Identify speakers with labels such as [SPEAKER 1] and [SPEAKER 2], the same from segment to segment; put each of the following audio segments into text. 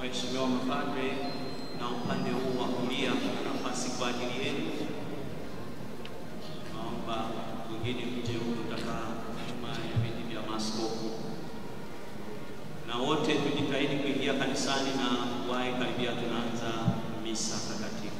[SPEAKER 1] Mheshimiwa Mapadre na upande huu wa kulia na nafasi kwa ajili yenu. Naomba wengine mje huku mtakaa nyuma ya viti vya maaskofu. Na wote tujitahidi kuingia kanisani na wahi karibia tunaanza misa takatifu.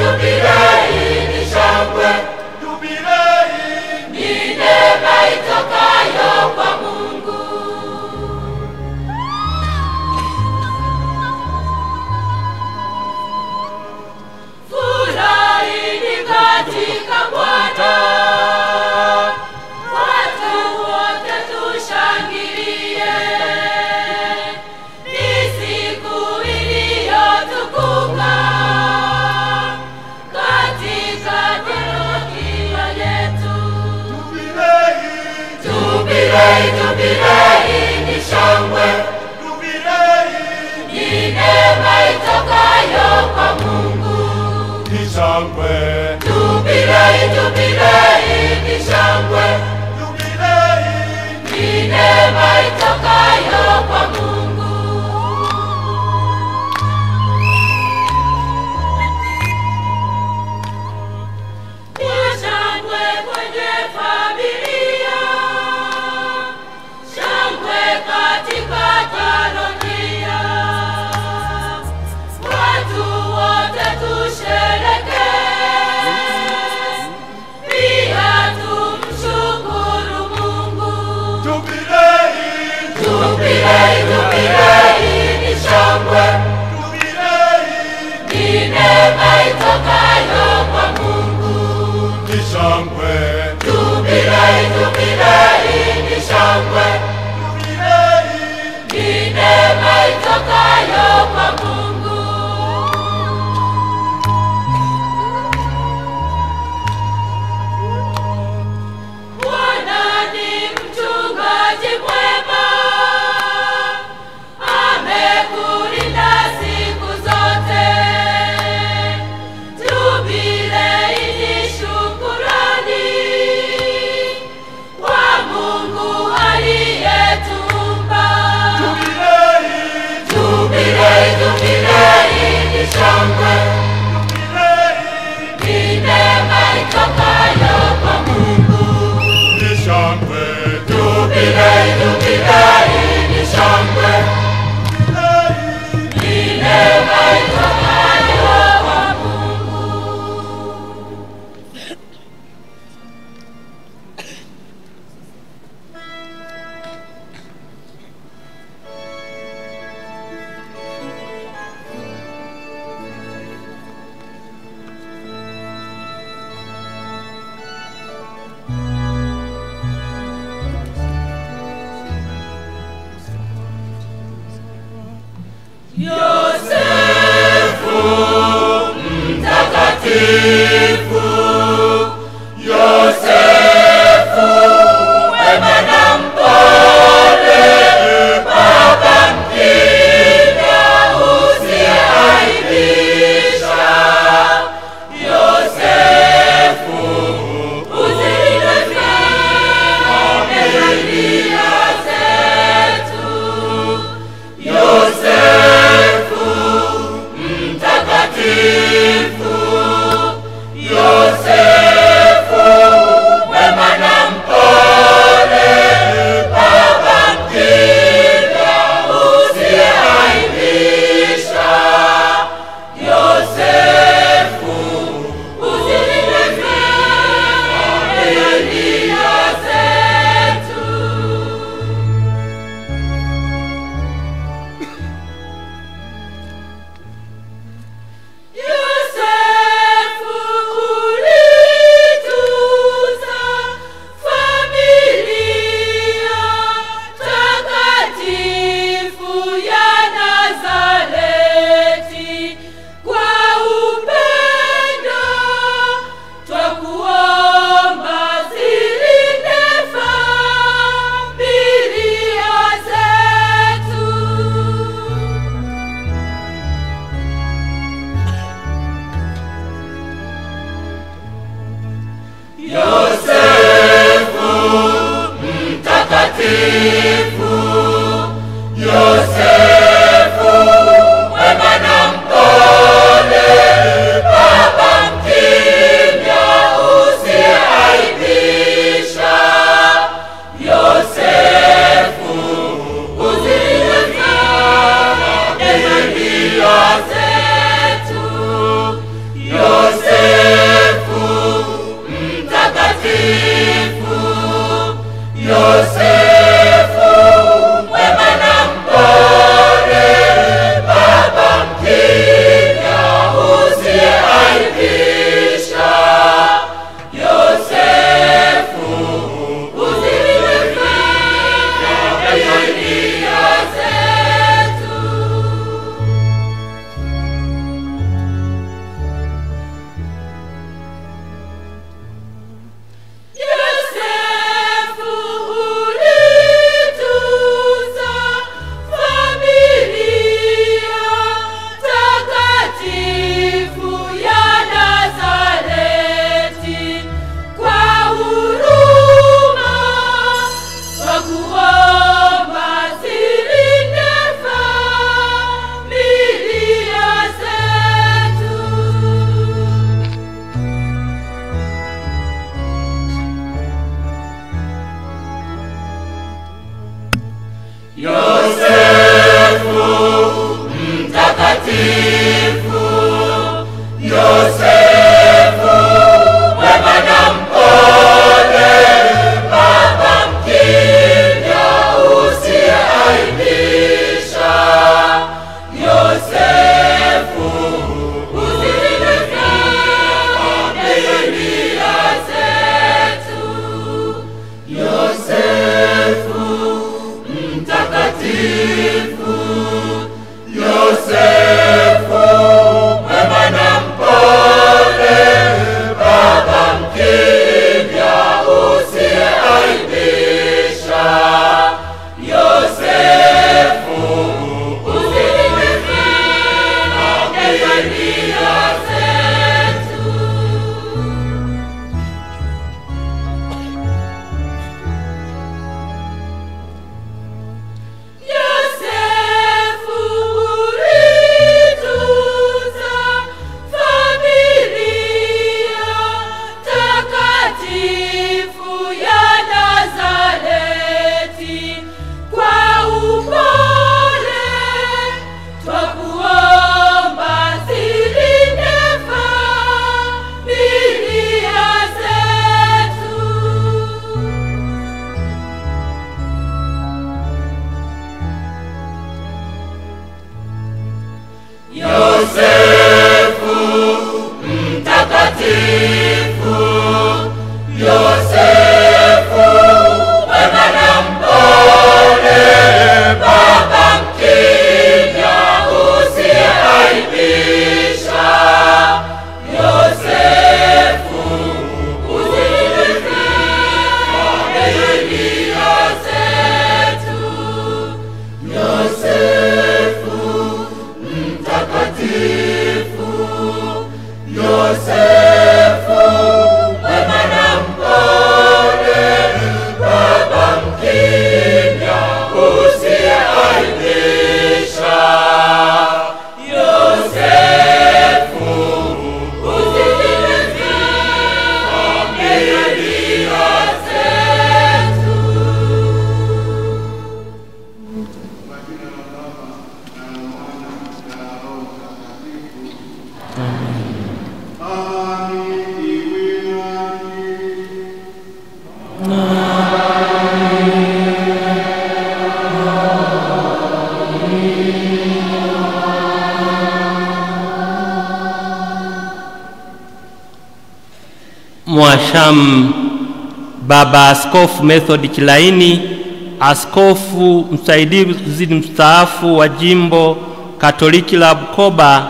[SPEAKER 2] jubilei ni shangwe, jubilei ni neema itokayo kwa Mungu. Furahini katika Bwana, watu wote tushangilie. Ni siku iliyotukuka katika parokia yetu. Jubilei, jubilei ni shangwe, jubilei ni neema itokayo kwa Mungu. Ni shangwe, jubilei, jubilei ni shangwe, jubilei ni neema itokayo kwa Mungu. Ni shangwe kwenye familia, shangwe katika parokia. Watu wote tusherehekee, pia tumshukuru Mungu. Jubilei, jubilei, jubilei ni shangwe, jubilei ni neema itokayo kwa Mungu. Ni shangwe, jubilei, jubilei ni shangwe, jubilei ni neema itokayo kwa Mungu. Bwana ni mchungaji mwema, amekulinda siku zote. Jubilei ni shukurani kwa Mungu aliyetuumba. Jubilei, jubilei ni shangwe, jubilei ni neema itokayo kwa Mungu. Ni shangwe, jubilei, jubilei ni shangwe, jubilei ni neema itokayo kwa Mungu. Yosefu mtakatifu, Yosefu mwema na mpole, baba mkimya usiyeaibisha. Yosefu uzilinde familia zetu. Yosefu mtakatifu, Yosefu mwema na mpole, Baba mkimya usiyeaibisha, Yosefu usinifia Biblia zetu. Yosefu ulituza familia takatifu ya Nazareti, kwa upole twakuomba zilinde familia zetu. Yosefu mtakatifu, Yosefu mwema na mpole, Baba mkimya usiyeaibisha, Yosefu usinifia Biblia zetu. Yosefu mtakatifu, Yosefu mwema na mpole, Baba mkimya usiyeaibisha, Yosefu usinifia Biblia zetu.
[SPEAKER 3] Kwa jina la Baba na la Mwana na la Roho Mtakatifu. Amani iwe nanyi.
[SPEAKER 4] Mwashamu Baba Askofu Method Kilaini, askofu msaidizi mstaafu wa Jimbo Katoliki la Bukoba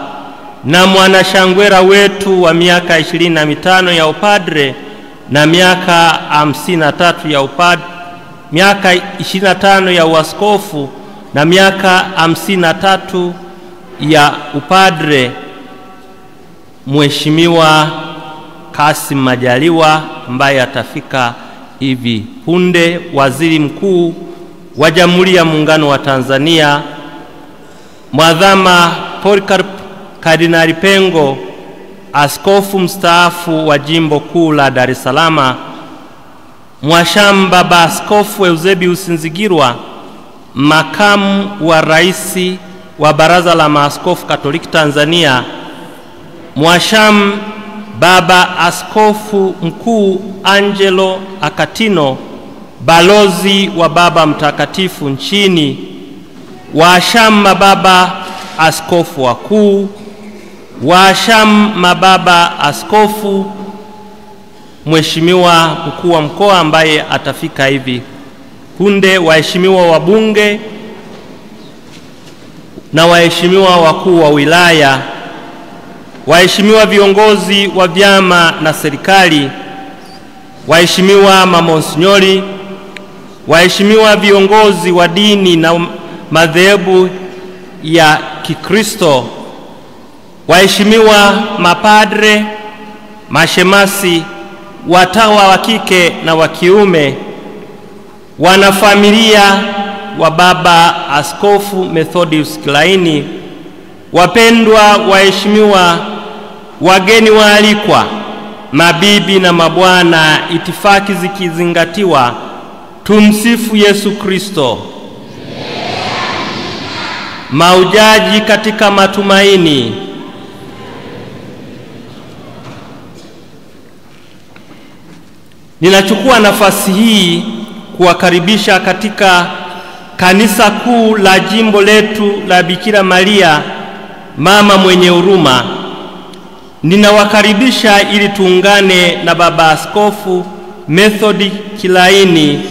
[SPEAKER 4] na mwanashangwera wetu wa miaka 25 ya upadre na miaka 53 ya upadre, miaka 25 ya uaskofu na miaka 53 ya upadre, Mheshimiwa Kassim Majaliwa ambaye atafika hivi punde, Waziri Mkuu wa Jamhuri ya Muungano wa Tanzania, Mwadhama Polycarp Kardinali Pengo, askofu mstaafu wa Jimbo Kuu la Dar es Salaam, Mwashamu Baba Askofu Eusebius Nzigirwa, makamu wa rais wa Baraza la Maaskofu Katoliki Tanzania, Mwashamu Baba Askofu Mkuu Angelo Akatino, balozi wa Baba Mtakatifu nchini, washamu mababa askofu wakuu, washamu mababa askofu, Mheshimiwa mkuu wa mkoa ambaye atafika hivi punde, waheshimiwa wabunge na waheshimiwa wakuu wa wilaya, waheshimiwa viongozi wa vyama na serikali, waheshimiwa mamonsnyori, waheshimiwa viongozi wa dini na madhehebu ya Kikristo, waheshimiwa mapadre, mashemasi, watawa wa kike na wa kiume, wanafamilia wa Baba Askofu Methodius Kilaini, wapendwa waheshimiwa, wageni waalikwa, mabibi na mabwana, itifaki zikizingatiwa, tumsifu Yesu Kristo. Maujaji katika matumaini. Ninachukua nafasi hii kuwakaribisha katika kanisa kuu la jimbo letu la Bikira Maria mama mwenye huruma. Ninawakaribisha ili tuungane na Baba Askofu Method Kilaini,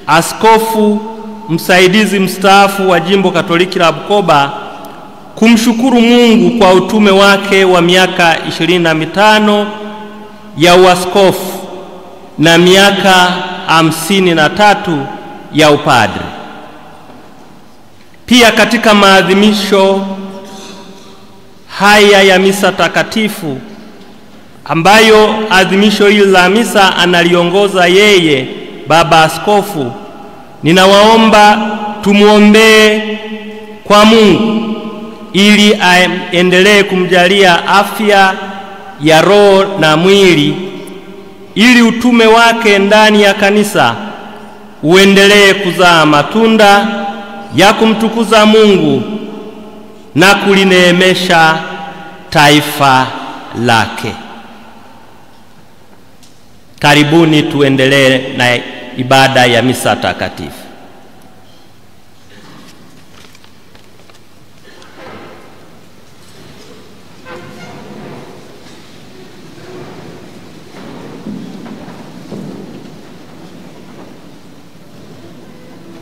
[SPEAKER 4] askofu msaidizi mstaafu wa Jimbo Katoliki la Bukoba, kumshukuru Mungu kwa utume wake wa miaka 25 ya uaskofu na miaka 53 ya upadre. Pia katika maadhimisho haya ya misa takatifu, ambayo adhimisho hili la misa analiongoza yeye Baba Askofu, ninawaomba tumuombee kwa Mungu ili aendelee kumjalia afya ya roho na mwili, ili utume wake ndani ya kanisa uendelee kuzaa matunda ya kumtukuza Mungu na kulineemesha taifa lake. Karibuni tuendelee na ibada ya misa takatifu.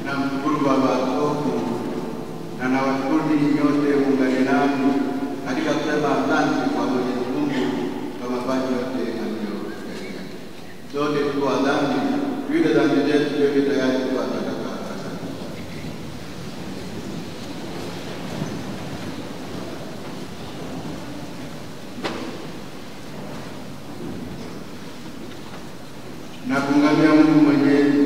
[SPEAKER 3] Namshukuru Baba Askofu na nawashukuru nyote muungane nami katika kusema asante kwa Mwenyezi Mungu kwa mafanya yote aliyotufanyia. Sote tuko dhambi, vile dhambi zetu tuwe tayari kwa takatifu. Na kuungamia Mungu Mwenyezi.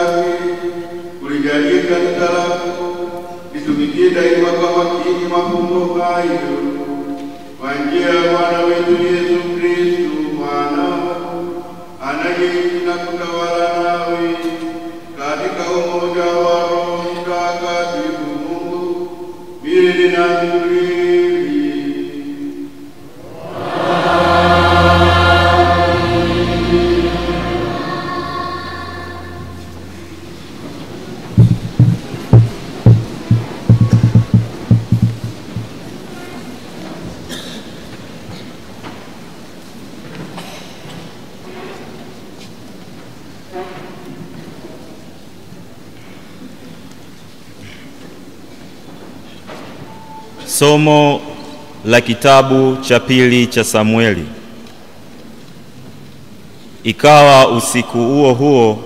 [SPEAKER 3] lake, kulijalie kanisa lako, litumikie daima kwa makini mafumbo hayo, kwa njia ya Bwana wetu Yesu Kristo, mwanao, anayeishi na kutawala nawe katika umoja wa Roho Mtakatifu, Mungu milele na milele.
[SPEAKER 5] Somo la kitabu cha pili cha Samueli. Ikawa usiku huo huo,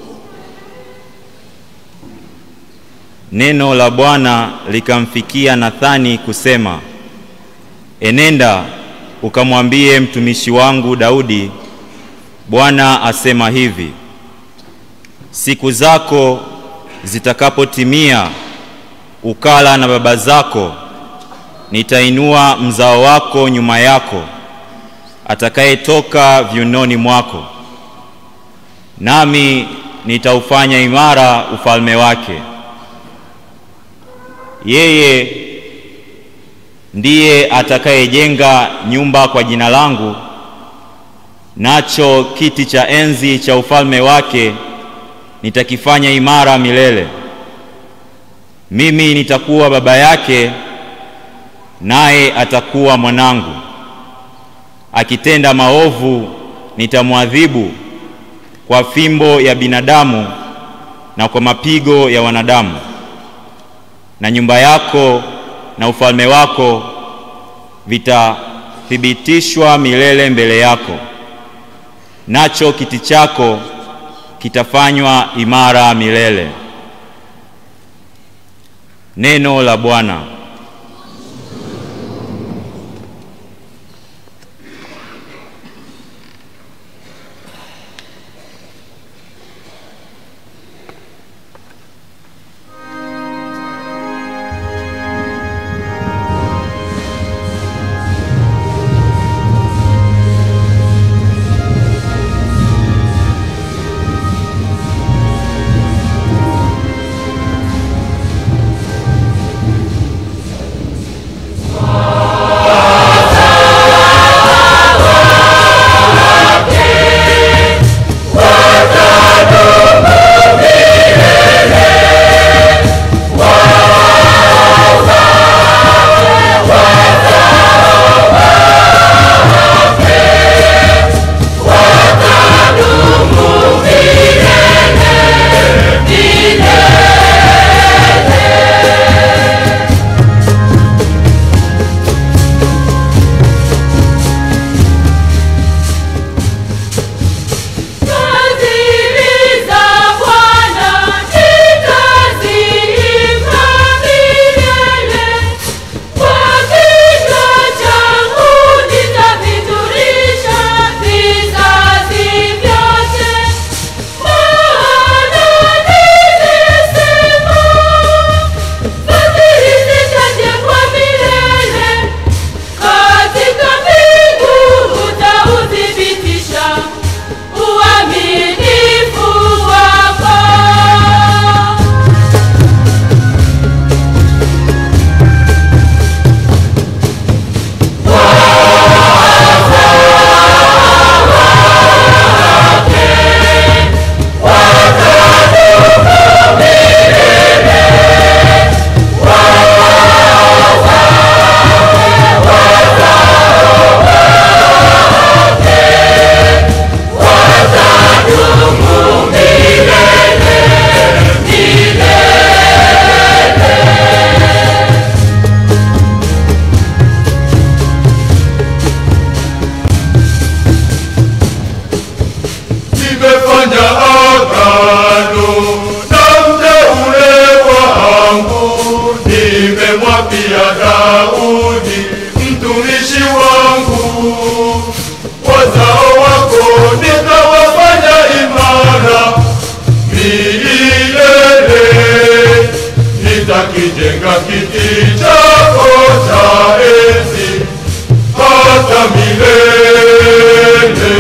[SPEAKER 5] neno la Bwana likamfikia Nathani kusema, enenda ukamwambie mtumishi wangu Daudi, Bwana asema hivi, siku zako zitakapotimia ukala na baba zako, nitainua mzao wako nyuma yako, atakayetoka viunoni mwako, nami nitaufanya imara ufalme wake. Yeye ndiye atakayejenga nyumba kwa jina langu, nacho kiti cha enzi cha ufalme wake nitakifanya imara milele. Mimi nitakuwa baba yake, naye atakuwa mwanangu. Akitenda maovu nitamwadhibu kwa fimbo ya binadamu na kwa mapigo ya wanadamu. Na nyumba yako na ufalme wako vitathibitishwa milele mbele yako, nacho kiti chako kitafanywa imara milele. Neno la Bwana.
[SPEAKER 2] jenga kiti chako cha enzi hata milele.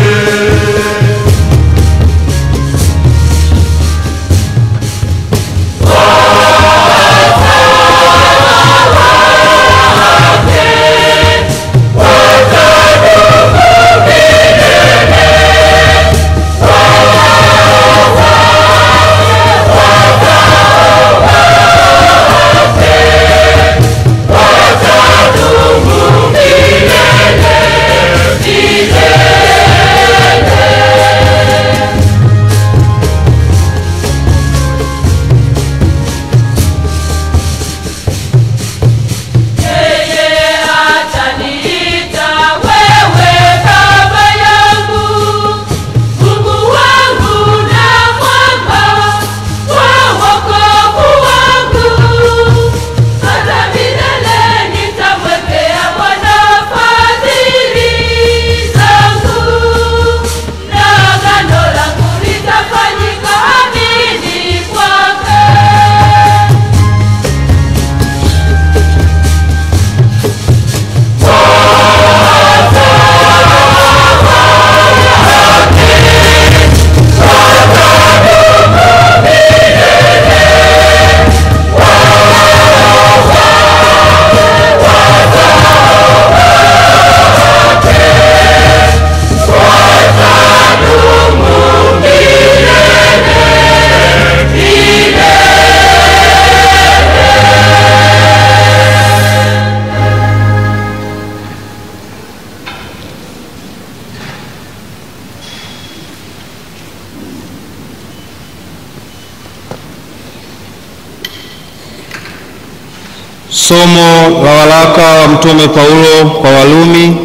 [SPEAKER 6] Somo la waraka wa Mtume Paulo kwa Walumi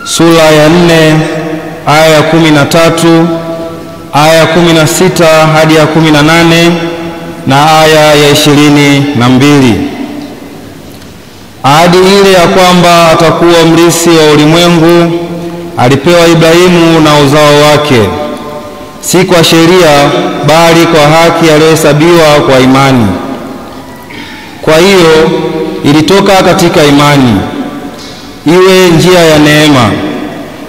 [SPEAKER 6] sura ya 4 aya ya 13, aya ya 16 hadi ya 18 na aya ya 22. Ahadi ile ya kwamba atakuwa mrithi wa ulimwengu alipewa Ibrahimu na uzao wake, si kwa sheria bali kwa haki aliyohesabiwa kwa imani. Kwa hiyo ilitoka katika imani, iwe njia ya neema,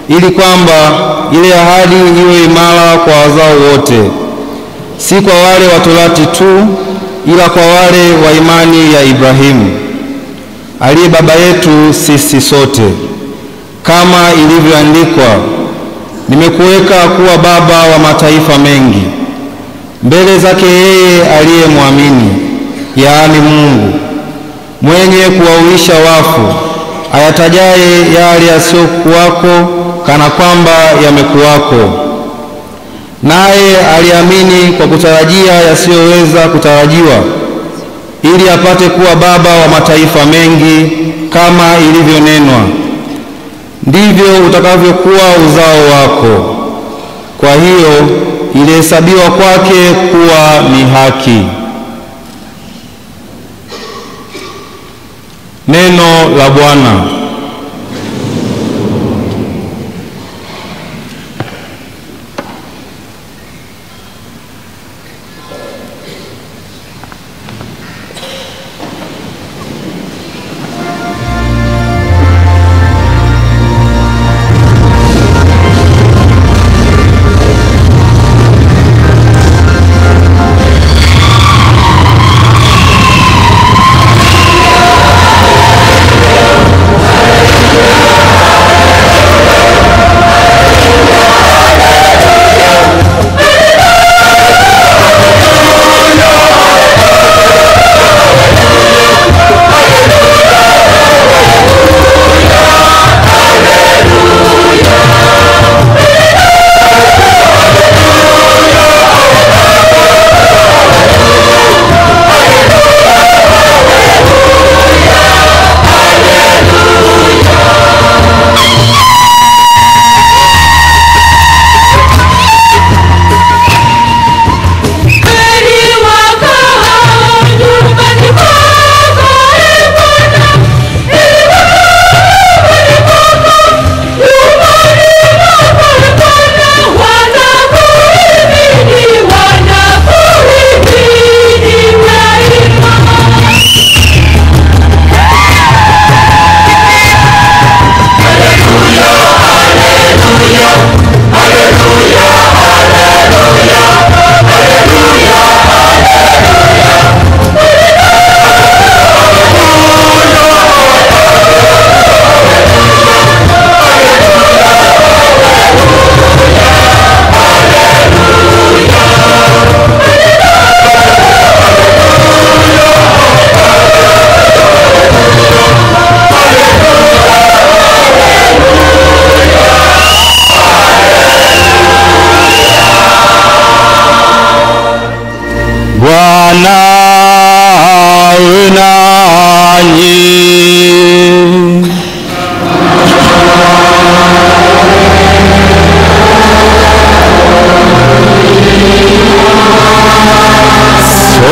[SPEAKER 6] ili kwamba ile ahadi iwe imara kwa wazao wote, si kwa wale wa Torati tu, ila kwa wale wa imani ya Ibrahimu, aliye baba yetu sisi sote. Kama ilivyoandikwa, nimekuweka kuwa baba wa mataifa mengi, mbele zake yeye aliyemwamini, yaani Mungu, mwenye kuwauisha wafu, ayatajaye yale yasiyokuwako kana kwamba yamekuwako. Naye aliamini kwa kutarajia yasiyoweza kutarajiwa, ili apate kuwa baba wa mataifa mengi, kama ilivyonenwa, ndivyo utakavyokuwa uzao wako. Kwa hiyo ilihesabiwa kwake kuwa ni haki. Neno la Bwana.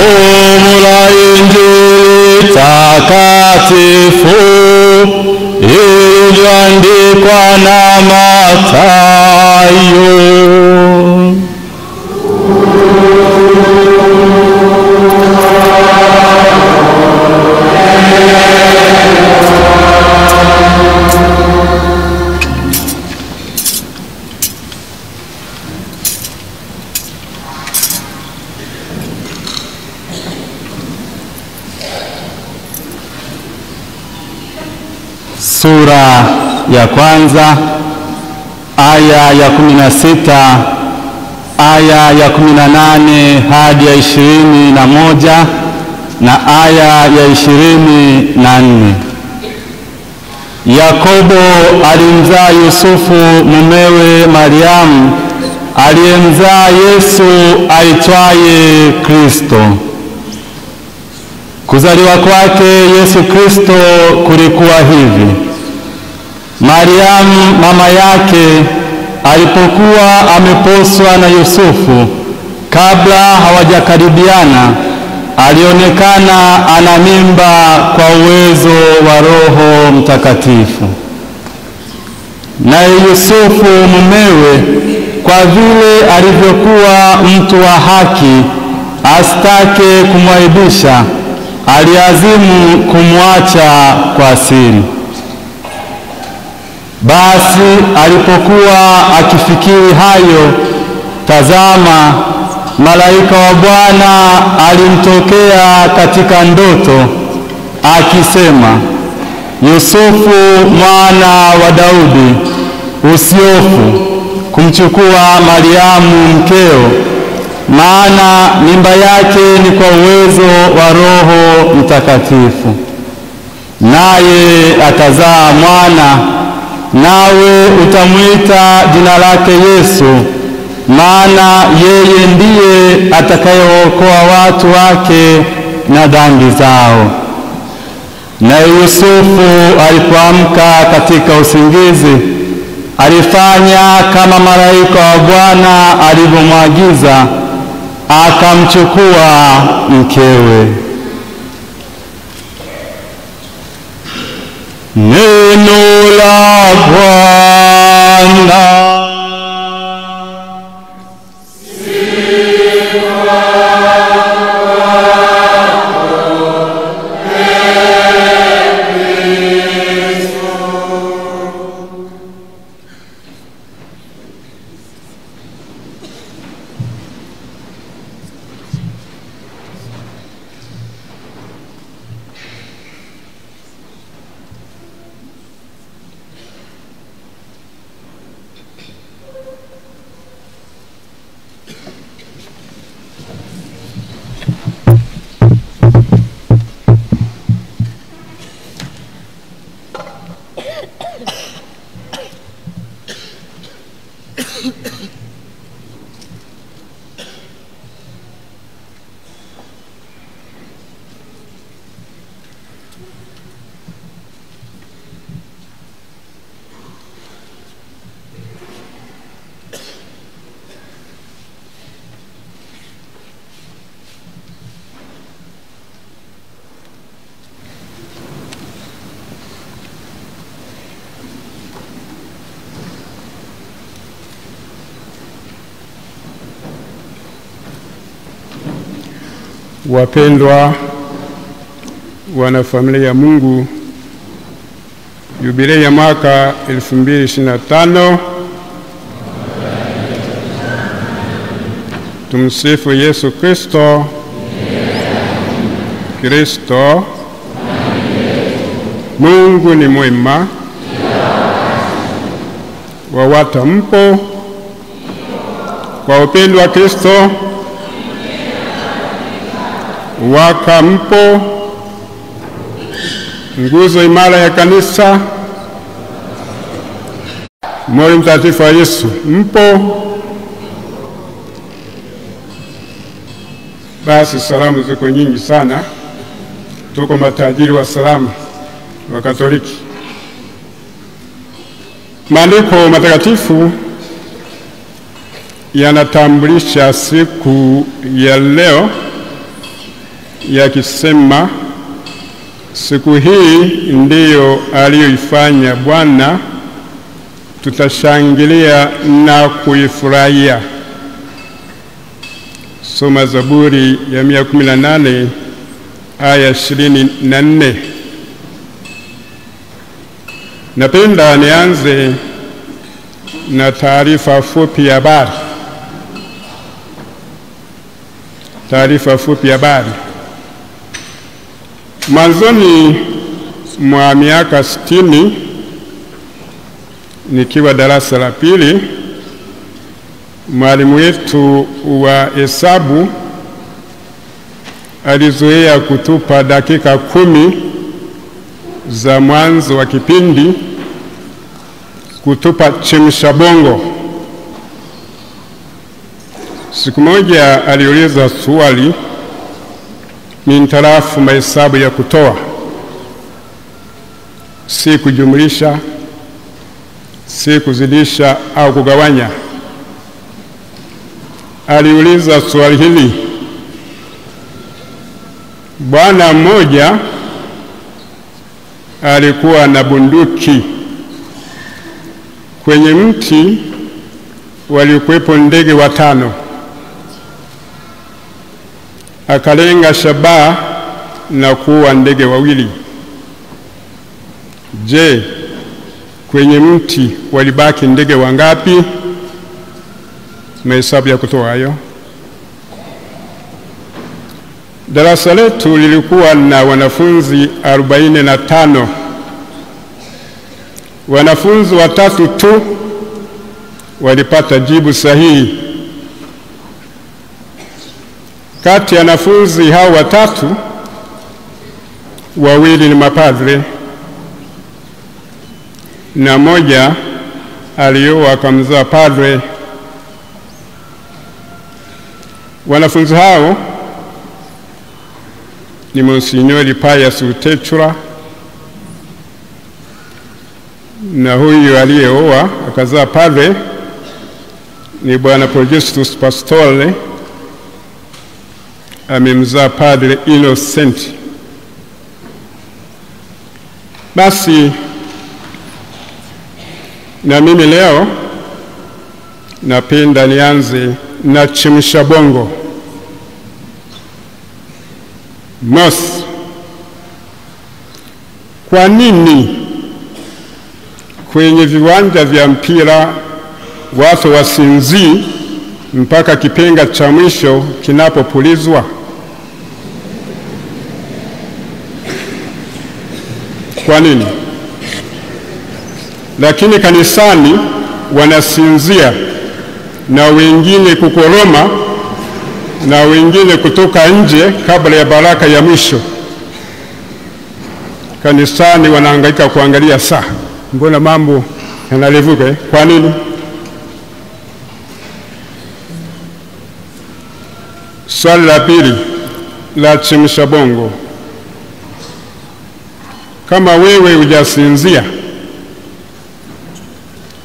[SPEAKER 6] Somo la Injili takatifu iliyoandikwa na Mathayo. Sura ya kwanza aya ya 16 aya ya 18 hadi ya 21 na aya ya 24. Yakobo alimzaa Yusufu mumewe Mariamu aliyemzaa Yesu aitwaye Kristo. Kuzaliwa kwake Yesu Kristo kulikuwa hivi: Mariamu mama yake alipokuwa ameposwa na Yusufu, kabla hawajakaribiana, alionekana ana mimba kwa uwezo wa Roho Mtakatifu. Naye Yusufu mumewe, kwa vile alivyokuwa mtu wa haki, asitake kumwaibisha, aliazimu kumwacha kwa siri. Basi alipokuwa akifikiri hayo, tazama, malaika wa Bwana alimtokea katika ndoto akisema, Yusufu mwana wa Daudi, usiofu kumchukua Mariamu mkeo, maana mimba yake ni kwa uwezo wa Roho Mtakatifu. Naye atazaa mwana, nawe utamwita jina lake Yesu, maana yeye ndiye atakayeokoa watu wake na dhambi zao. Naye Yusufu alipoamka katika usingizi, alifanya kama malaika wa Bwana alivyomwagiza, akamchukua mkewe. Neno la Bwana.
[SPEAKER 7] Wapendwa wanafamilia ya Mungu, jubilei ya mwaka 2025, tumsifu Yesu Kristo. Kristo, Mungu ni mwema. Wawata mpo kwa upendo wa Kristo, waka mpo nguzo imara ya kanisa, moyo mtakatifu wa Yesu mpo. Basi salamu ziko nyingi sana, tuko matajiri wa salamu wa Katoliki. Maandiko matakatifu yanatambulisha siku ya leo yakisema, siku hii ndiyo aliyoifanya Bwana, tutashangilia na kuifurahia. Soma Zaburi ya 118 aya 24. Napenda nianze na taarifa fupi ya habari. Taarifa fupi ya habari. Mwanzoni mwa miaka 60 nikiwa darasa la pili, mwalimu wetu wa hesabu alizoea kutupa dakika 10 za mwanzo wa kipindi kutupa chemsha bongo. Siku moja aliuliza swali mintarafu mahesabu ya kutoa, si kujumlisha, si kuzidisha au kugawanya. Aliuliza swali hili: bwana mmoja alikuwa na bunduki. Kwenye mti walikuwepo ndege 5. Akalenga shabaha na kuua ndege 2. Je, kwenye mti walibaki ndege wangapi? Mahesabu ya kutoa hayo. Darasa letu lilikuwa na wanafunzi 45. Wanafunzi 3 tu walipata jibu sahihi. Kati ya wanafunzi hao 3, 2 ni mapadre na mmoja alioa akamzaa padre. Wanafunzi hao ni Monsignori Pius Utechura, na huyu aliyeoa akazaa padre ni Bwana Projestus Pastore, amemzaa Padre Innocent. Basi na mimi leo napenda nianze na chemsha bongo. Mosi, kwa nini kwenye viwanja vya mpira watu wasinzii mpaka kipenga cha mwisho kinapopulizwa? Kwa nini? Lakini kanisani wanasinzia, na wengine kukoroma, na wengine kutoka nje kabla ya baraka ya mwisho. Kanisani wanahangaika kuangalia saa, mbona mambo yanalevuka? Kwa nini? Swali la pili la chemsha bongo: kama wewe hujasinzia,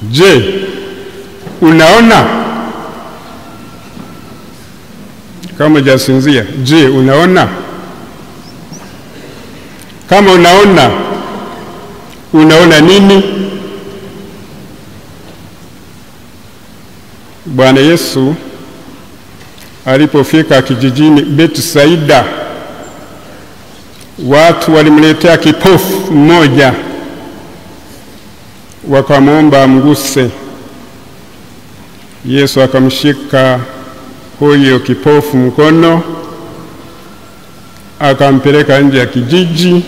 [SPEAKER 7] je, unaona? Kama hujasinzia, je, unaona? Kama unaona, unaona nini? Bwana Yesu alipofika kijijini Betsaida, watu walimletea kipofu mmoja, wakamwomba amguse. Yesu akamshika huyo kipofu mkono, akampeleka nje ya kijiji,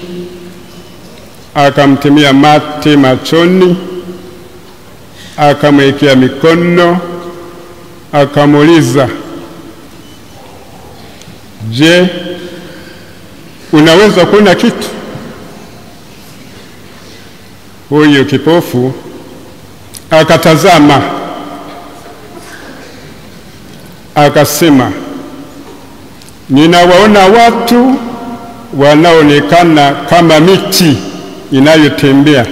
[SPEAKER 7] akamtemea mate machoni, akamwekea mikono, akamuuliza, je, unaweza kuona kitu? Huyo kipofu akatazama, akasema, ninawaona watu wanaonekana kama miti inayotembea.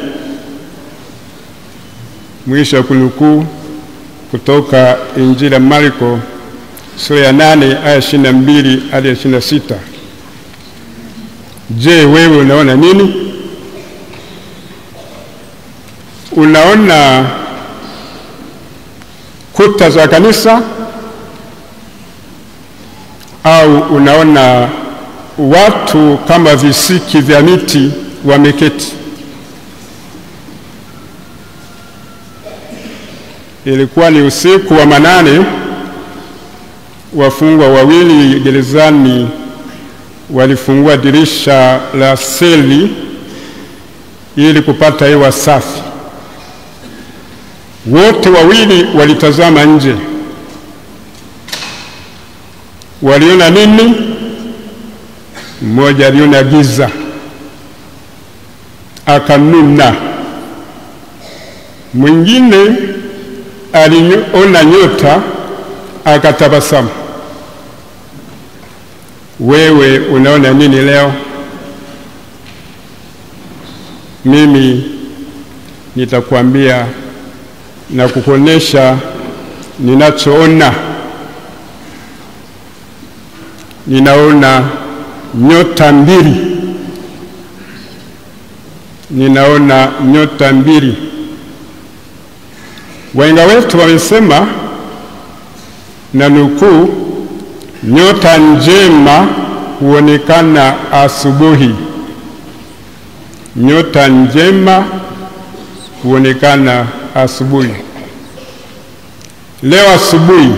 [SPEAKER 7] Mwisho kunukuu kutoka Injili ya Marko sura ya 8 aya 22 hadi 26. Je, wewe unaona nini? Unaona kuta za kanisa au unaona watu kama visiki vya miti wameketi? Ilikuwa ni usiku wa manane. Wafungwa wawili gerezani walifungua dirisha la seli ili kupata hewa safi. Wote wawili walitazama nje. Waliona nini? Mmoja aliona giza, akanuna. Mwingine aliona nyota, akatabasamu. Wewe unaona nini leo? Mimi nitakwambia na kukuonesha ninachoona. Ninaona nyota mbili. Ninaona nyota mbili. Wahenga wetu wamesema, na nukuu, nyota njema huonekana asubuhi. Nyota njema huonekana asubuhi. Leo asubuhi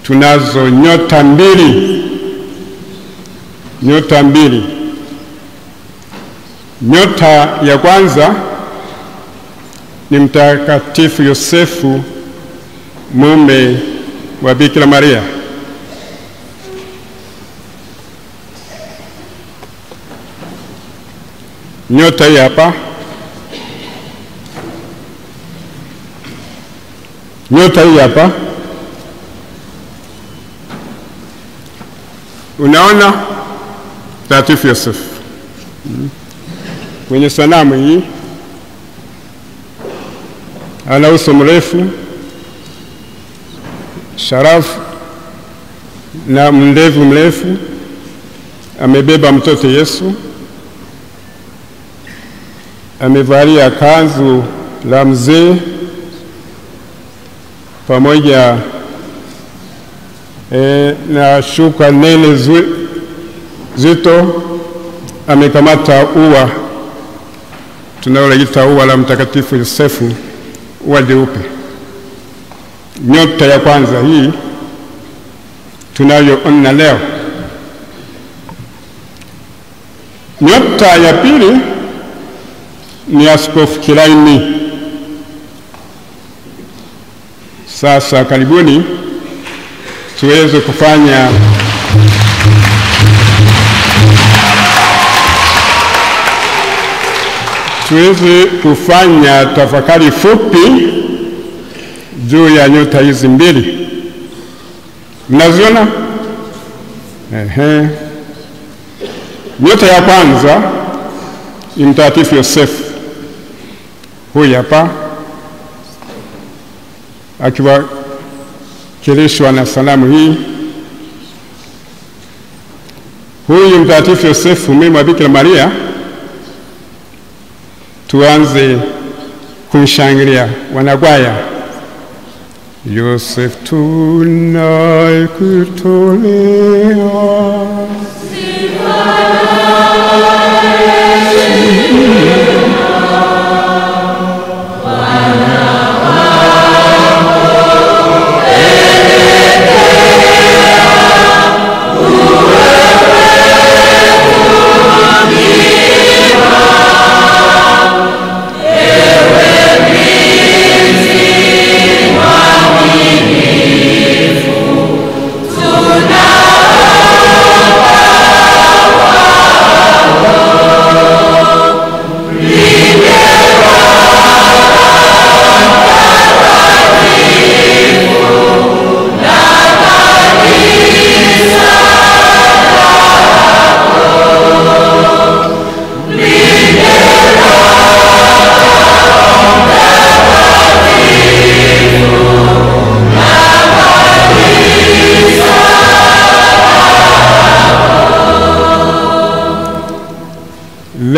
[SPEAKER 7] tunazo nyota mbili. Nyota mbili. Nyota ya kwanza ni Mtakatifu Yosefu, mume wa Bikira Maria. Nyota hii hapa. Nyota hii hapa. Unaona Mtakatifu Yosefu kwenye sanamu hii. Ana uso mrefu, sharafu na mndevu mrefu. Amebeba mtoto Yesu. Amevalia kanzu la mzee pamoja na shuka nene zito. Amekamata ua tunaloita ua la Mtakatifu Yosefu, ua jeupe. Nyota ya kwanza hii tunayoona leo. Nyota ya pili ni Askofu Kilaini. Sasa karibuni tuweze kufanya tafakari fupi juu ya nyota hizi mbili. Mnaziona? Nyota ya kwanza ni Mtakatifu Yosefu. Huyu hapa akiwakilishwa na salamu hii. Huyu Mtakatifu Yosefu, mume wa Bikira Maria. Tuanze kumshangilia wanakwaya. Yosefu tunakutolea
[SPEAKER 2] Tuna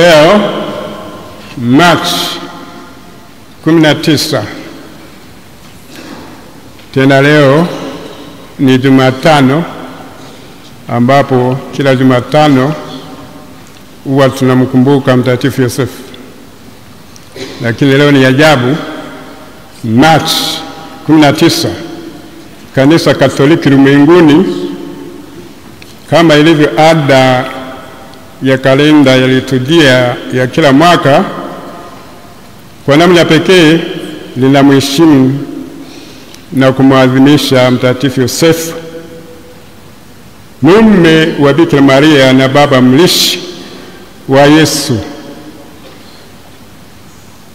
[SPEAKER 7] Leo Machi 19, tena leo ni Jumatano, ambapo kila Jumatano huwa tunamkumbuka Mtakatifu Yosefu. Lakini leo ni ajabu, Machi 19, Kanisa Katoliki ulimwenguni, kama ilivyo ada ya kalenda ya liturujia ya kila mwaka, kwa namna pekee linamheshimu na kumwadhimisha Mtakatifu Yosefu, mume wa Bikira Maria na baba mlishi wa Yesu.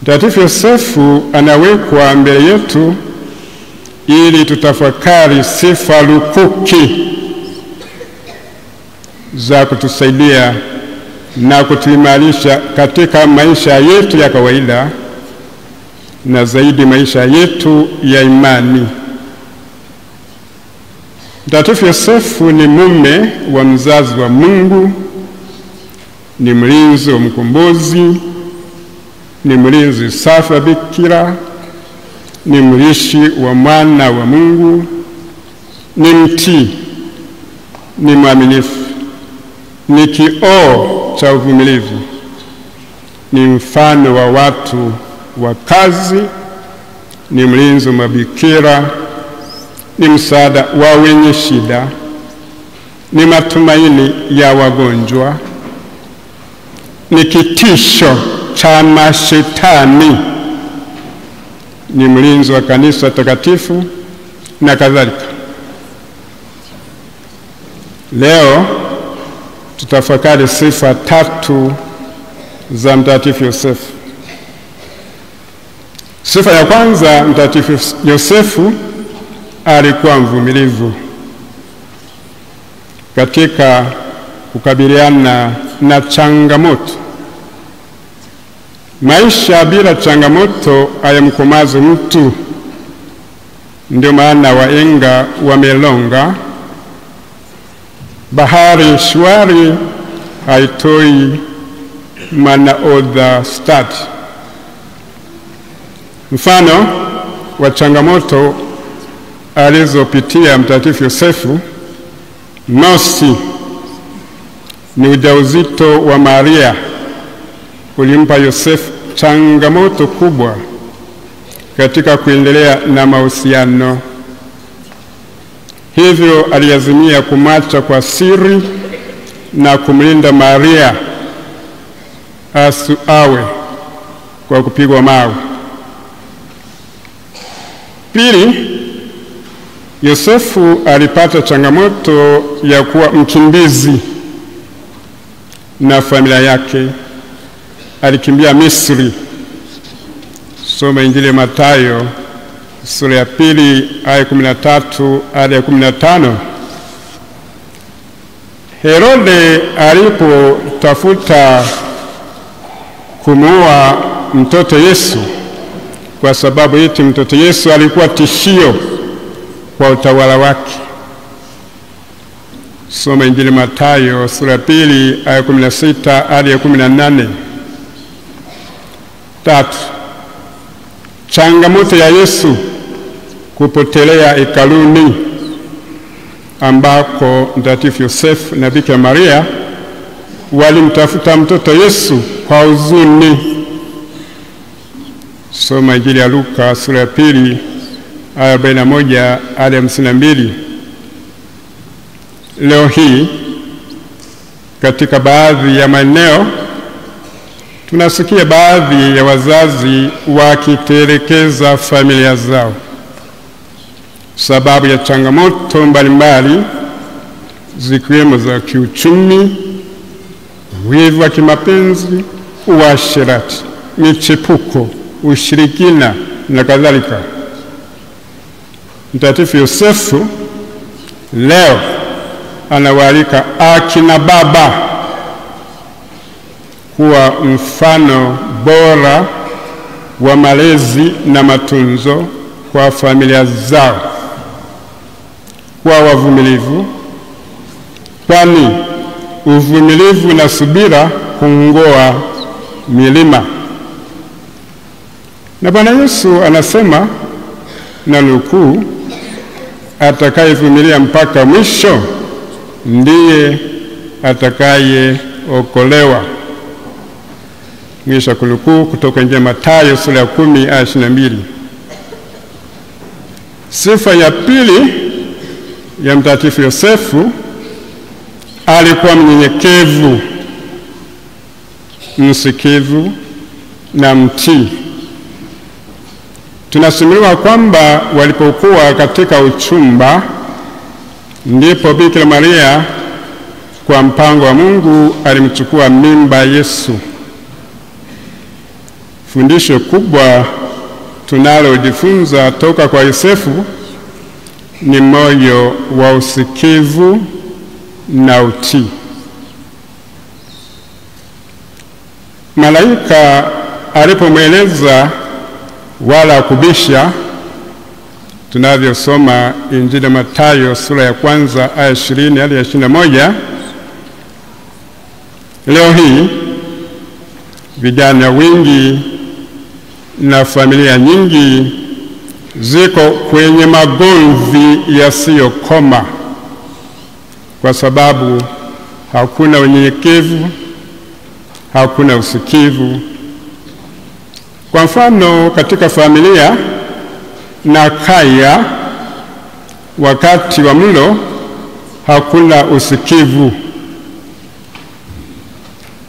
[SPEAKER 7] Mtakatifu Yosefu anawekwa mbele yetu ili tutafakari sifa lukuki za kutusaidia na kutuimarisha katika maisha yetu ya kawaida na zaidi maisha yetu ya imani. Mtakatifu Yosefu ni mume wa mzazi wa Mungu, ni mlinzi wa mkombozi, ni mlinzi safi wa Bikira, ni mlishi wa mwana wa Mungu, ni mtii, ni mwaminifu, ni kioo cha uvumilivu, ni mfano wa watu wa kazi, ni mlinzi wa mabikira, ni msaada wa wenye shida, ni matumaini ya wagonjwa, ni kitisho cha mashetani, ni mlinzi wa kanisa takatifu na kadhalika. Leo tutafakari sifa 3 za Mtakatifu Yosefu. Sifa ya kwanza, Mtakatifu Yosefu alikuwa mvumilivu katika kukabiliana na changamoto. Maisha bila changamoto hayamkomazi mtu. Ndio maana wahenga wamelonga, bahari shwari haitoi manaodha stadi. Mfano wa changamoto alizopitia Mtakatifu Yosefu: mosi, ni ujauzito wa Maria ulimpa Yosefu changamoto kubwa katika kuendelea na mahusiano. Hivyo aliazimia kumwacha kwa siri na kumlinda Maria asiuawe kwa kupigwa mawe. Pili, Yosefu alipata changamoto ya kuwa mkimbizi na familia yake. Alikimbia Misri. Soma Injili ya Mathayo sura ya 2 aya 13 hadi 15. Herode alipotafuta kumuua mtoto Yesu, kwa sababu eti mtoto Yesu alikuwa tishio kwa utawala wake. Soma Injili Mathayo sura ya 2 aya 16 hadi 18. 3. Changamoto ya Yesu kupotelea hekaluni, ambako Mtakatifu Yosefu na Bikira Maria walimtafuta mtoto Yesu kwa huzuni. Soma Injili ya Luka sura ya 2 aya 41 hadi 52. Leo hii katika baadhi ya maeneo tunasikia baadhi ya wazazi wakitelekeza familia zao sababu ya changamoto mbalimbali, zikiwemo za kiuchumi, wivu wa kimapenzi, uasherati, michepuko, ushirikina na kadhalika. Mtakatifu Yosefu leo anawaalika akina baba kuwa mfano bora wa malezi na matunzo kwa familia zao, kwa wavumilivu, kwani uvumilivu na subira hungoa milima. Na Bwana Yesu anasema, na nukuu, atakayevumilia mpaka mwisho ndiye atakayeokolewa. Mwisho kunukuu kutoka Injili ya Mathayo sura ya 10 aya 22. Sifa ya pili ya Mtakatifu Yosefu, alikuwa mnyenyekevu, msikivu na mtii. Tunasimuliwa kwamba walipokuwa katika uchumba, ndipo Bikira Maria kwa mpango wa Mungu alimchukua mimba Yesu. Fundisho kubwa tunalojifunza toka kwa Yosefu ni moyo wa usikivu na utii. Malaika alipomweleza wala kubisha, tunavyosoma Injili ya Mathayo sura ya 1 aya 20 hadi 21, leo hii vijana wengi na familia nyingi ziko kwenye magomvi yasiyokoma kwa sababu hakuna unyenyekevu, hakuna usikivu. Kwa mfano, katika familia na kaya, wakati wa mlo hakuna usikivu.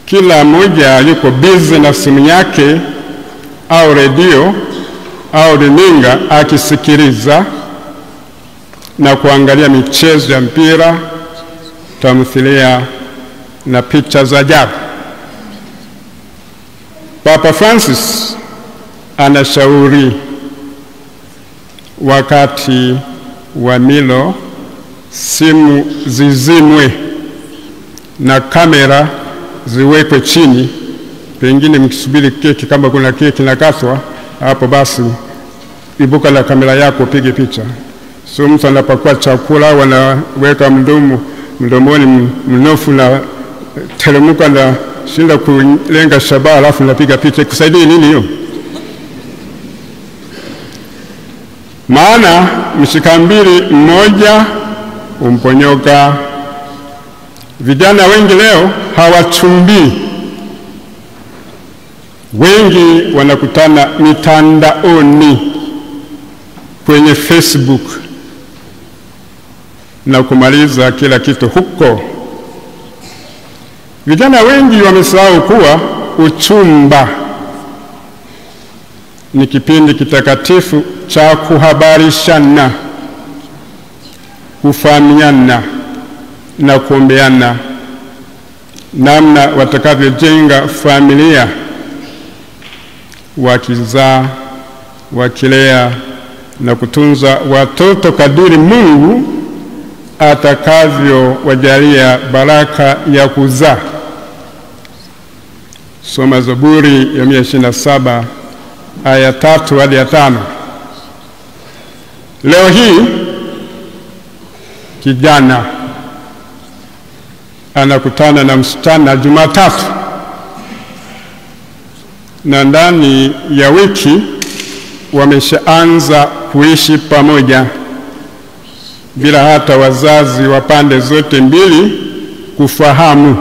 [SPEAKER 7] Kila mmoja yuko busy na simu yake au redio au runinga akisikiliza na kuangalia michezo ya mpira, tamthilia na picha za ajabu. Papa Francis anashauri wakati wa milo simu zizimwe na kamera ziwekwe chini. Pengine mkisubiri keki, kama kuna keki nakatwa hapo, basi ibuka na kamera yako upige picha. So mtu anapakua chakula wanaweka mdomoni mnofu na telemuka na shinda kulenga shabaha, alafu napiga picha. Kusaidia nini hiyo? Maana mshika mbili mmoja umponyoka. Vijana wengi leo hawachumbii. Wengi wanakutana mitandaoni kwenye Facebook na kumaliza kila kitu huko. Vijana wengi wamesahau kuwa uchumba ni kipindi kitakatifu cha kuhabarishana, kufahamiana na kuombeana namna watakavyojenga familia, wakizaa, wakilea na kutunza watoto kadiri Mungu atakavyo wajalia baraka ya kuzaa. Soma Zaburi ya 127 aya 3 hadi 5. Leo hii kijana anakutana na msichana Jumatatu, na ndani ya wiki wameshaanza kuishi pamoja bila hata wazazi wa pande zote mbili kufahamu,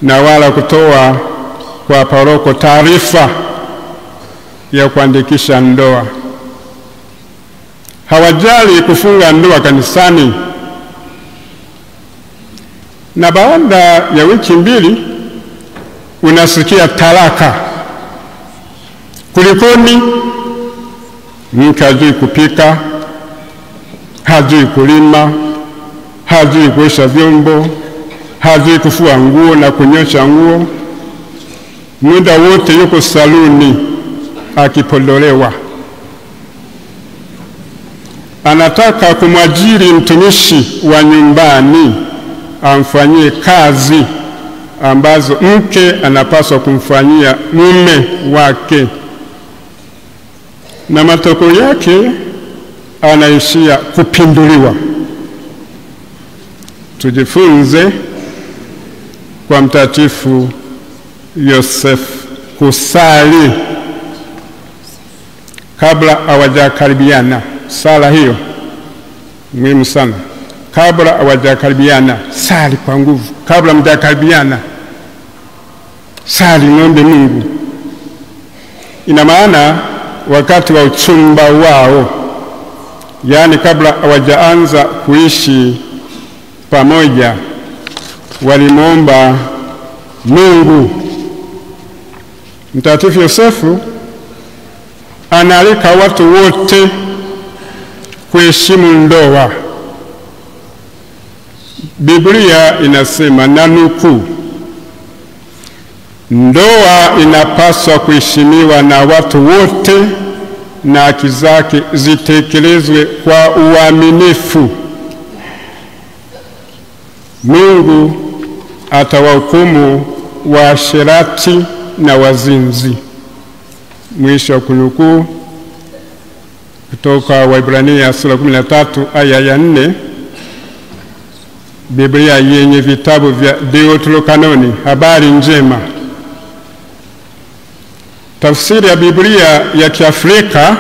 [SPEAKER 7] na wala kutoa kwa paroko taarifa ya kuandikisha ndoa. Hawajali kufunga ndoa kanisani, na baada ya wiki mbili unasikia talaka. Kulikoni? Mke hajui kupika, hajui kulima, hajui kuosha vyombo, hajui kufua nguo na kunyosha nguo. Muda wote yuko saluni akipodolewa. Anataka kumwajiri mtumishi wa nyumbani amfanyie kazi ambazo mke anapaswa kumfanyia mume wake, na matokeo yake anaishia kupinduliwa. Tujifunze kwa Mtakatifu Yosefu kusali kabla hawajakaribiana. Sala hiyo muhimu sana. Kabla hawajakaribiana, sali kwa nguvu. Kabla mjakaribiana, sali, muombe Mungu. Ina maana wakati wa uchumba wao, yaani kabla hawajaanza kuishi pamoja, walimwomba Mungu. Mtakatifu Yosefu analika watu wote kuheshimu ndoa. Biblia inasema, na nukuu, ndoa inapaswa kuheshimiwa na watu wote na haki zake zitekelezwe kwa uaminifu. Mungu atawahukumu waasherati na wazinzi. Mwisho wa kunukuu kutoka Waebrania sura 13 aya ya 4. Biblia yenye vitabu vya Deuterokanoni, habari njema. Tafsiri ya Biblia ya Kiafrika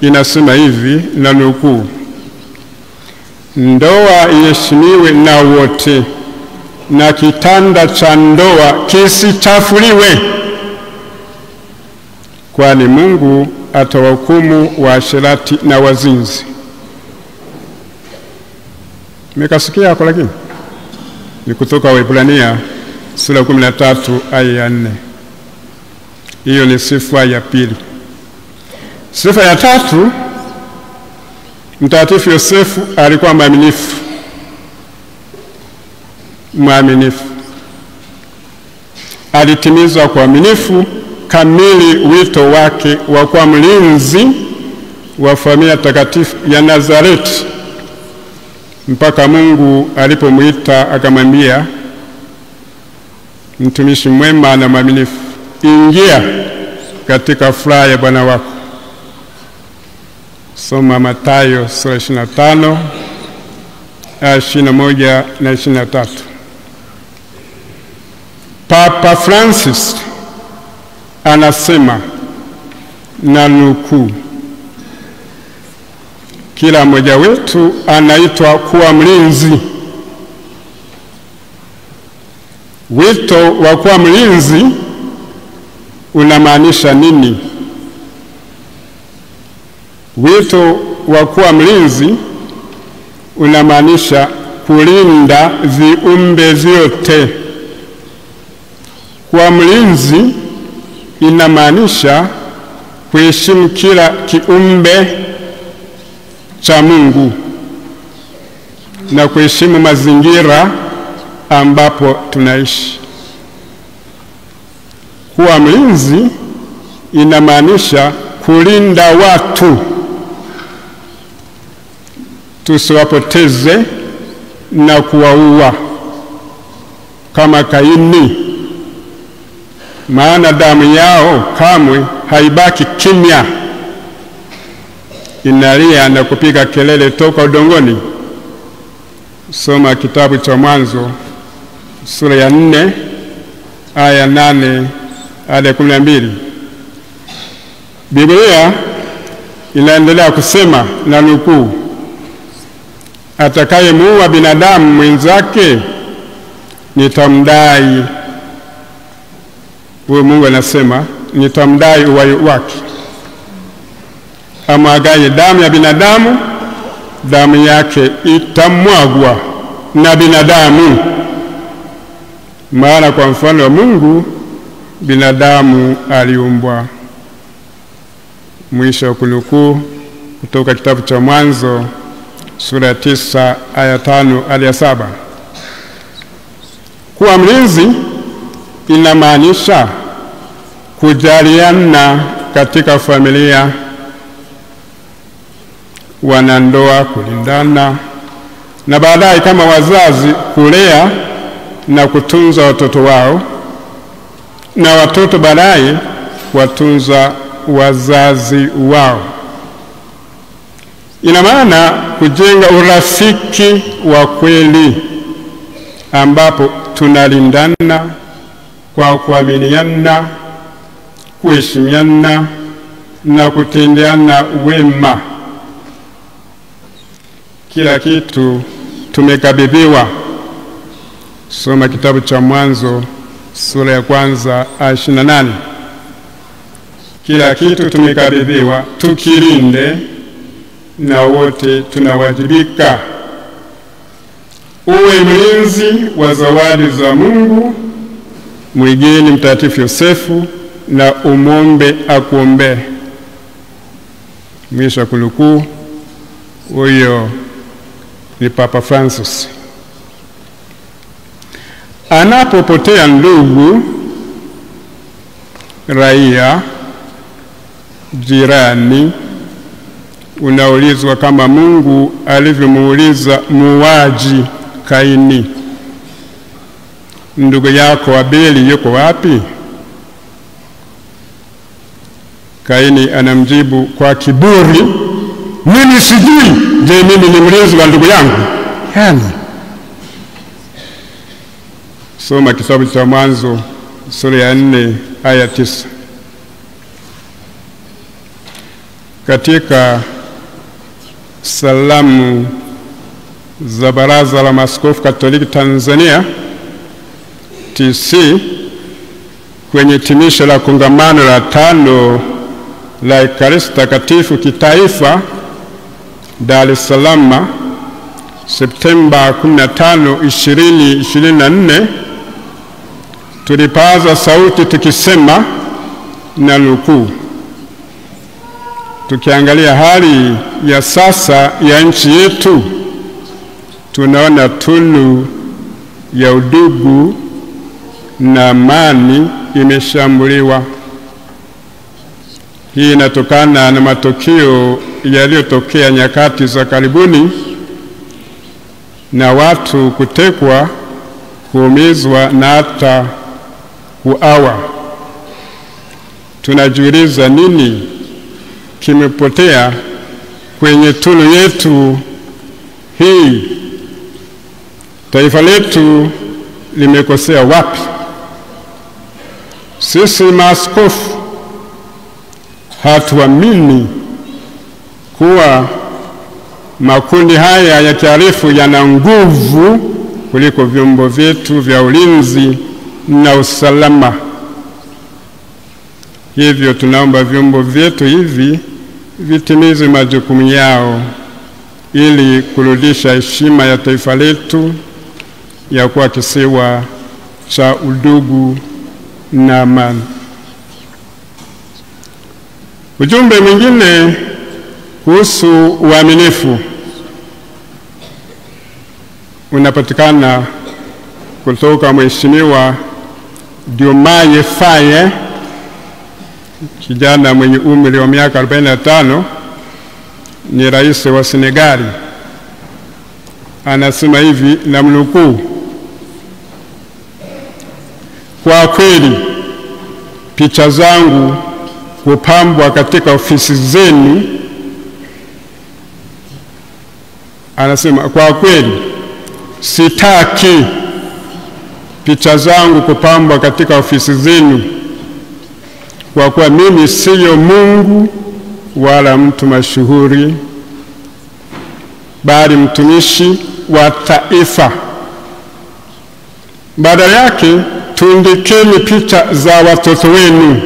[SPEAKER 7] inasema hivi, na nukuu, ndoa iheshimiwe na wote na kitanda cha ndoa kisichafuliwe, kwani Mungu atawahukumu waasherati na wazinzi. Mmekasikia hapo? Lakini ni kutoka Waebrania sura 13 aya ya 4. Hiyo ni sifa ya pili. Sifa ya tatu, Mtakatifu Yosefu alikuwa mwaminifu. Mwaminifu. Alitimiza kwa uaminifu kamili wito wake wa kuwa mlinzi wa familia takatifu ya Nazareti, mpaka Mungu alipomwita akamwambia, mtumishi mwema na mwaminifu, ingia katika furaha ya Bwana wako. Soma Mathayo sura 25 aya 21 na 23. Papa Francis anasema, na nukuu, kila mmoja wetu anaitwa kuwa mlinzi. Wito wa kuwa mlinzi unamaanisha nini? Wito wa kuwa mlinzi unamaanisha kulinda viumbe vyote. Kuwa mlinzi inamaanisha kuheshimu kila kiumbe cha Mungu na kuheshimu mazingira ambapo tunaishi. Kuwa mlinzi inamaanisha kulinda watu, tusiwapoteze na kuwaua kama Kaini, maana damu yao kamwe haibaki kimya, inalia na kupiga kelele toka udongoni. Soma kitabu cha Mwanzo sura ya 4 aya 8 hadi 12. Biblia inaendelea kusema, na nukuu, atakayemuua binadamu mwenzake nitamdai. Huyo Mungu anasema, nitamdai uhai wake. Amwagaye damu ya binadamu, damu yake itamwagwa na binadamu, maana kwa mfano wa Mungu binadamu aliumbwa. Mwisho wa kunukuu kutoka kitabu cha Mwanzo sura ya 9 aya 5 hadi 7. Kuwa mlinzi inamaanisha kujaliana katika familia, wanandoa kulindana, na baadaye kama wazazi kulea na kutunza watoto wao, na watoto baadaye watunza wazazi wao. Ina maana kujenga urafiki wa kweli ambapo tunalindana kwa kuaminiana, kuheshimiana na kutendeana wema. Kila kitu tumekabidhiwa. Soma kitabu cha Mwanzo sura ya kwanza 28. Kila kitu tumekabidhiwa, tukilinde na wote tunawajibika. Uwe mlinzi wa zawadi za Mungu. Mwigeni Mtakatifu Yosefu na umombe akuombee. Mwisho kunukuu. Huyo ni Papa Francis. Anapopotea ndugu, raia, jirani, unaulizwa kama Mungu alivyomuuliza muuaji Kaini, ndugu yako Abeli yuko wapi? Kaini anamjibu kwa kiburi, mimi sijui. Je, mimi ni mlinzi wa ndugu yangu? Yani, soma kitabu cha Mwanzo sura ya 4 aya 9. Katika salamu za Baraza la Maaskofu Katoliki Tanzania TC kwenye hitimisho la kongamano la 5 la Ekaristi Takatifu kitaifa Dar es Salaam Septemba 15, 2024, tulipaza sauti tukisema, na nukuu, tukiangalia hali ya sasa ya nchi yetu, tunaona tunu ya udugu na amani imeshambuliwa. Hii inatokana na matukio yaliyotokea nyakati za karibuni, na watu kutekwa, kuumizwa na hata kuawa. Tunajiuliza nini kimepotea kwenye tunu yetu hii? Taifa letu limekosea wapi? Sisi maaskofu hatuamini kuwa makundi haya ya kihalifu yana nguvu kuliko vyombo vyetu vya ulinzi na usalama. Hivyo tunaomba vyombo vyetu hivi vitimize majukumu yao ili kurudisha heshima ya taifa letu ya kuwa kisiwa cha udugu na amani. Ujumbe mwingine kuhusu uaminifu unapatikana kutoka Mheshimiwa Diomaye Faye, kijana mwenye umri wa miaka 45, ni rais wa Senegali. Anasema hivi, na mnukuu, kwa kweli picha zangu kupambwa katika ofisi zenu, anasema kwa kweli sitaki picha zangu kupambwa katika ofisi zenu, kwa kuwa mimi siyo Mungu wala mtu mashuhuri, bali mtumishi wa taifa. Badala yake tundikeni picha za watoto wenu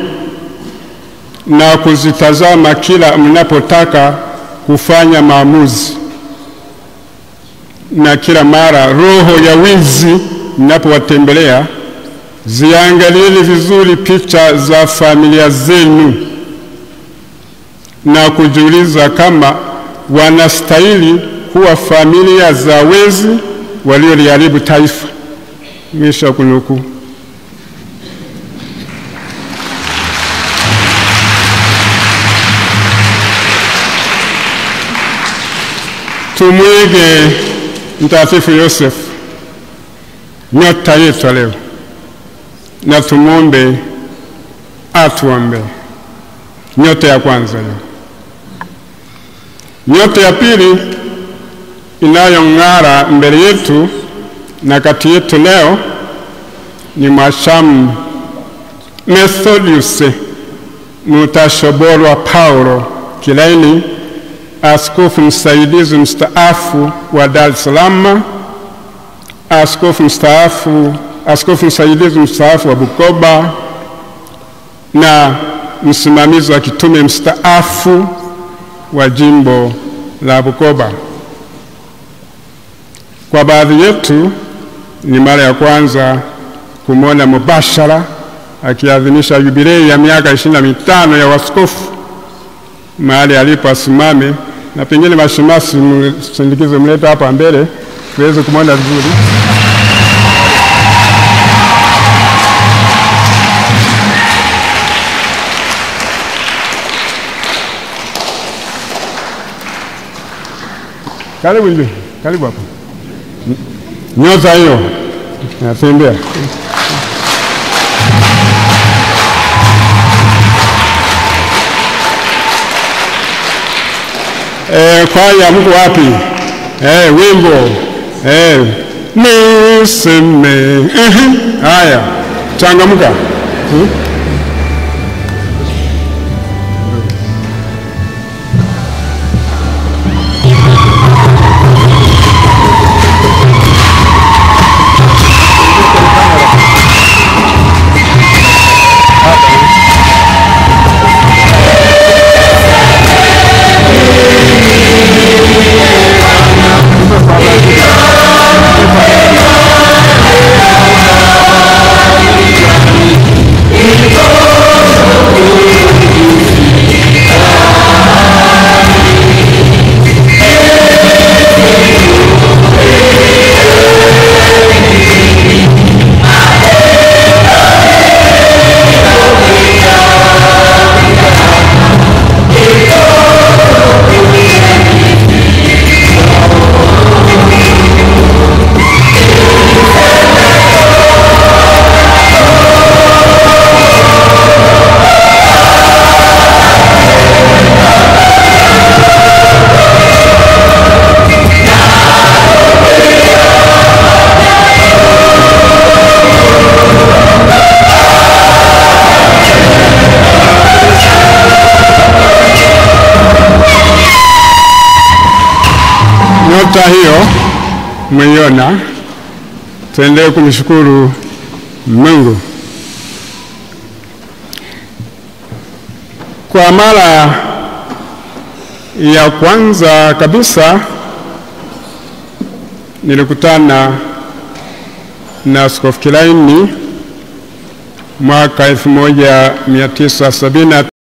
[SPEAKER 7] na kuzitazama kila mnapotaka kufanya maamuzi, na kila mara roho ya wizi mnapowatembelea, ziangalieni vizuri picha za familia zenu na kujiuliza kama wanastahili kuwa familia za wezi walioliharibu taifa. Mwisho kunukuu. Tumwige Mtakatifu Yosefu, nyota yetu leo, na tumuombe atuombe. Nyota ya kwanza leo. Nyota ya pili inayong'ara mbele yetu na kati yetu leo ni mwashamu Methodius Mutashoborwa Paulo Kilaini, askofu msaidizi mstaafu wa Dar es Salaam, askofu msaidizi mstaafu wa Bukoba na msimamizi wa kitume mstaafu wa jimbo la Bukoba. Kwa baadhi yetu ni mara ya kwanza kumwona mubashara akiadhimisha jubilei ya miaka 25 ya waskofu mahali alipo asimame, na pengine mashemasi msindikize mleta hapa mbele tuweze kumwona vizuri. Karibu hapa. Nyota hiyo natembea. Kwaya mko wapi? Wimbo. Niseme. Haya, changamka. Nyota hiyo mmeiona, tuendelee kumshukuru Mungu. Kwa mara ya kwanza kabisa nilikutana na Askofu Kilaini mwaka 1970.